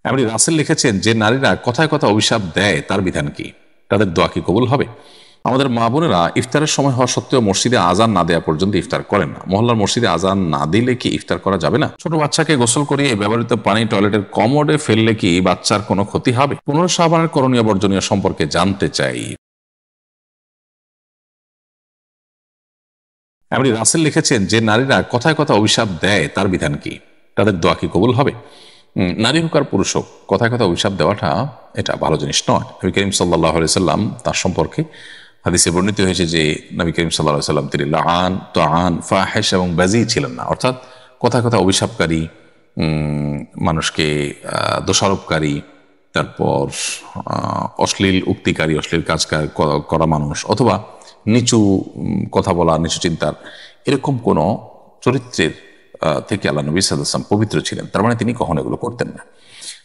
এমনি রাসেল লিখেছেন যে নারীরা কথায় কথায় অভিশাপ দেয় তার বিধান কি, তাদের দোয়া কি কবুল হবে? আমাদের মা বোনেরা ইফতারের সময় হওয়া সত্ত্বেও মসজিদে আজান না দেওয়া পর্যন্ত ইফতার করেন না। মহল্লার মসজিদে আজান না দিলে কি ইফতার করা যাবে না? ছোট বাচ্চাকে গোসল করিয়ে ব্যবহৃত পানি টয়লেটের কমোডে ফেললে কি বাচ্চার কোনো ক্ষতি হবে? 15 শাবানের করণীয় বর্জনীয় সম্পর্কে জানতে চাই। এমনি রাসেল লিখেছেন যে নারীরা কথায় কথায় অভিশাপ দেয় তার বিধান কি, তাদের দোয়া কি কবুল হবে? নারী হোক আর পুরুষ হোক, কথায় কথায় অভিশাপ দেওয়াটা এটা ভালো জিনিস নয়। নবী করিম সাল্লাল্লাহু আলাইহি সাল্লাম তার সম্পর্কে হাদিসে বর্ণিত হয়েছে যে নবী করিম সাল্লাল্লাহু আলাইহি সাল্লাম তিনি লাআন, তাআন, ফাহিশ এবং বাযী ছিলেন না। অর্থাৎ কথায় কথায় অভিশাপকারী, মানুষকে দোষারোপকারী, তারপর অশ্লীল উক্তিকারী, অশ্লীল কাজ করা মানুষ, অথবা নিচু কথা বলা, নিচু চিন্তার এরকম কোন চরিত্রের থেকে আল্লাহ নবী সাল্লাল্লাহু আলাইহি ওয়াসাল্লাম পবিত্র ছিলেন। তার মানে তিনি কখনো এগুলো করতেন না।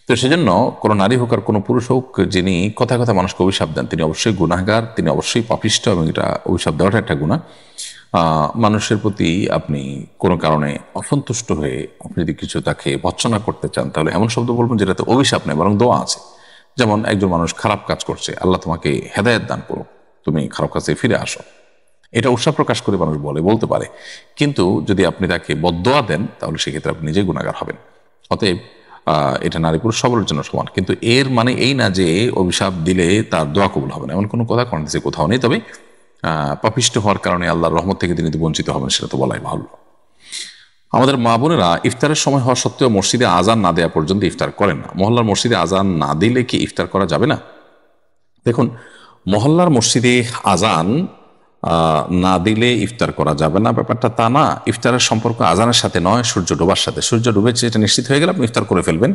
তো সেজন্য কোনো নারী হোক আর কোনো পুরুষ হোক, যিনি কথায় কথায় মানুষকে অভিশাপ দেন তিনি অবশ্যই গুনাহগার, তিনি অবশ্যই পাপিষ্ঠ, এবং এটা অভিশাপ দেওয়াটা একটা গুনাহ। মানুষের প্রতি আপনি কোনো কারণে অসন্তুষ্ট হয়ে আপনি যদি কিছু তাকে ভর্ৎসনা করতে চান, তাহলে এমন শব্দ বলবেন যেটাতে অভিশাপ নেই বরং দোয়া আছে। যেমন একজন মানুষ খারাপ কাজ করছে, আল্লাহ তোমাকে হেদায়েত দান করো, তুমি খারাপ কাজে ফিরে আসো, এটা উৎসাহ প্রকাশ করে মানুষ বলতে পারে। কিন্তু যদি আপনি তাকে বদদোয়া দেন, তাহলে সেক্ষেত্রে আপনি নিজে গুনাহগার হবেন। অতএব এটা নারী পুরুষ সবার জন্য সমান, কিন্তু এর মানে এই না যে অভিশাপ দিলে তার দোয়া কবুল হবে না, এমন কোনো কথা কোরআন হাদিসে কোথাও নেই। তবে পাপিষ্ঠ হওয়ার কারণে আল্লাহর রহমত থেকে তিনি বঞ্চিত হবেন, সেটা তো বলাই ভালো। আমাদের মা বোনেরা ইফতারের সময় হওয়া সত্ত্বেও মসজিদে আজান না দেওয়া পর্যন্ত ইফতার করেন না। মহল্লার মসজিদে আজান না দিলে কি ইফতার করা যাবে না? দেখুন, মহল্লার মসজিদে আজান না দিলে ইফতার করা যাবে না ব্যাপারটা তা না। ইফতারের সম্পর্ক আজানের সাথে নয়, সূর্য ডোবার সাথে। সূর্য ডুবেছে এটা নিশ্চিত হয়ে গেলে আপনি ইফতার করে ফেলবেন।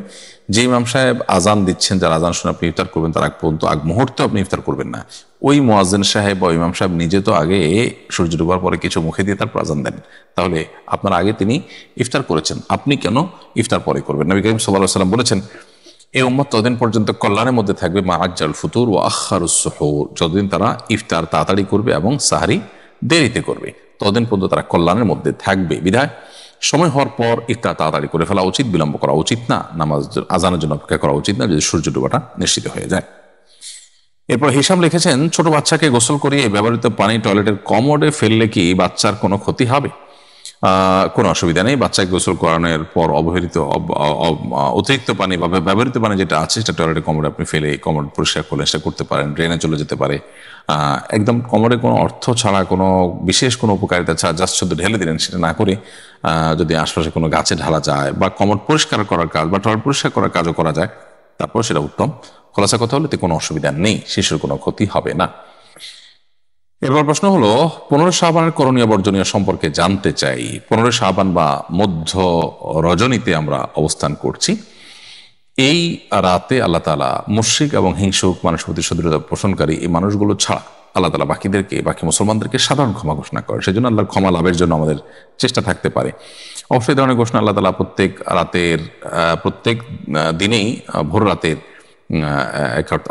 যে ইমাম সাহেব আজান দিচ্ছেন, যার আজান শুনে আপনি ইফতার করবেন, তার আগ পর্যন্ত আগ মুহূর্তে আপনি ইফতার করবেন না। ওই মুয়াজ্জিন সাহেব বা ইমাম সাহেব নিজে তো আগে সূর্য ডোবার পরে কিছু মুখে দিয়ে তারপর আজান দেন, তাহলে আপনার আগে তিনি ইফতার করেছেন, আপনি কেন ইফতার পরে করবেন? নবী করিম সাল্লাল্লাহু আলাইহি ওয়াসাল্লাম বলেছেন, এই উম্মত ততদিন পর্যন্ত কল্যাণের মধ্যে থাকবে মা আজ্জাল ফুতুর ও আখারুস সুহুর, যতদিন তারা ইফতার তাড়াতাড়ি করবে এবং সাহরি দেরিতে করবে, ততদিন পর্যন্ত তারা কল্যাণের মধ্যে থাকবে। বিধায় সময় হওয়ার পর ইফতার তাড়াতাড়ি করে ফেলা উচিত, বিলম্ব করা উচিত না। নামাজ আজানের জন্য অপেক্ষা করা উচিত না, যদি সূর্য ডোবাটা নিশ্চিত হয়ে যায়। এরপর হিসাম লিখেছেন, ছোট বাচ্চাকে গোসল করিয়ে ব্যবহৃত পানি টয়লেটের কমোডে ফেললে কি বাচ্চার কোনো ক্ষতি হবে? কোনো অসুবিধা নেই। বাচ্চাকে গোসল করানোর পর অতিরিক্ত পানি বা ব্যবহৃত পানি যেটা আছে সেটা টয়লেটে কমোডে আপনি ফেলে কমোড পরিষ্কার করলে সেটা করতে পারেন, ড্রেনে চলে যেতে পারে। একদম কমোডে কোনো অর্থ ছাড়া, কোনো বিশেষ কোনো উপকারিতা ছাড়া জাস্ট শুধু ঢেলে দিলেন, সেটা না করে যদি আশপাশে কোনো গাছে ঢালা যায় বা কমোড পরিষ্কার করার কাজ বা টয়লেট পরিষ্কার করার কাজও করা যায়, তারপর সেটা উত্তম। খোলাসা কথা হলে কোনো অসুবিধা নেই, শিশুর কোনো ক্ষতি হবে না। এবার প্রশ্ন হলো, 15 শাবানের করণীয় বর্জনীয় সম্পর্কে জানতে চাই। 15 শাবান বা মধ্য রজনীতে আমরা অবস্থান করছি। এই রাতে আল্লাহ তাআলা মুশরিক এবং হিংসুক মানুষের প্রতি সদৃঢ়তা পোষণকারী এই মানুষগুলো ছাড়া আল্লাহ তাআলা বাকি মুসলমানদেরকে সাধারণ ক্ষমা ঘোষণা করে। সেই জন্য আল্লাহর ক্ষমা লাভের জন্য আমাদের চেষ্টা থাকতে পারে। অবশ্যই ধরনের ঘোষণা আল্লাহ তাআলা প্রত্যেক দিনেই ভোর রাতের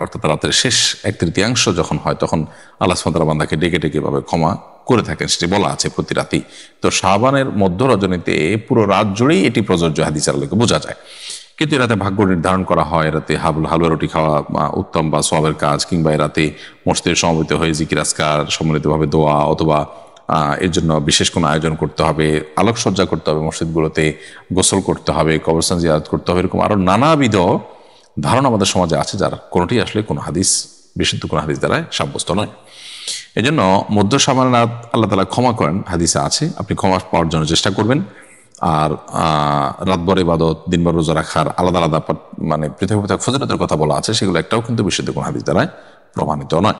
অর্থাৎ রাতের শেষ 1/3 যখন হয়, তখন আল্লাহ সুবহানাহু ওয়া তাআলা বান্দাকে ডেকে ডেকে ভাবে ক্ষমা করে থাকেন, সেটি বলা আছে প্রতি রাতেই। তো শাবানের মধ্য রজনীতে পুরো রাত জুড়েই এটি প্রযোজ্য, হাদিসের আলোকে বোঝা যায়। কিন্তু এরাতে ভাগ্য নির্ধারণ করা হয়, এরাতে হালুয়া রুটি খাওয়া উত্তম বা সওয়াবের কাজ, কিংবা এরাতে মসজিদে সমবেত হয়ে জিকির আজকার, সম্মিলিতভাবে দোয়া, অথবা এর জন্য বিশেষ কোনো আয়োজন করতে হবে, আলোকসজ্জা করতে হবে, মসজিদগুলোতে গোসল করতে হবে, কবরস্থান জিয়ারত করতে হবে, এরকম আরো নানাবিধ ধারণা আমাদের সমাজে আছে, যার কোনোটি আসলে কোনো হাদিস, বিশুদ্ধ কোনো হাদিস দ্বারা সাব্যস্ত নয়। এই জন্য মধ্য শাবানের রাত আল্লাহ তাআলা ক্ষমা করেন, হাদিসে আছে। আপনি ক্ষমা পাওয়ার জন্য চেষ্টা করবেন। আর রাতভর ইবাদত, দিনভর রোজা রাখার আলাদা আলাদা মানে পৃথক পৃথক ফজিলতের কথা বলা আছে, সেগুলো একটাও কিন্তু বিশুদ্ধ কোনো হাদিস দ্বারা প্রমাণিত নয়।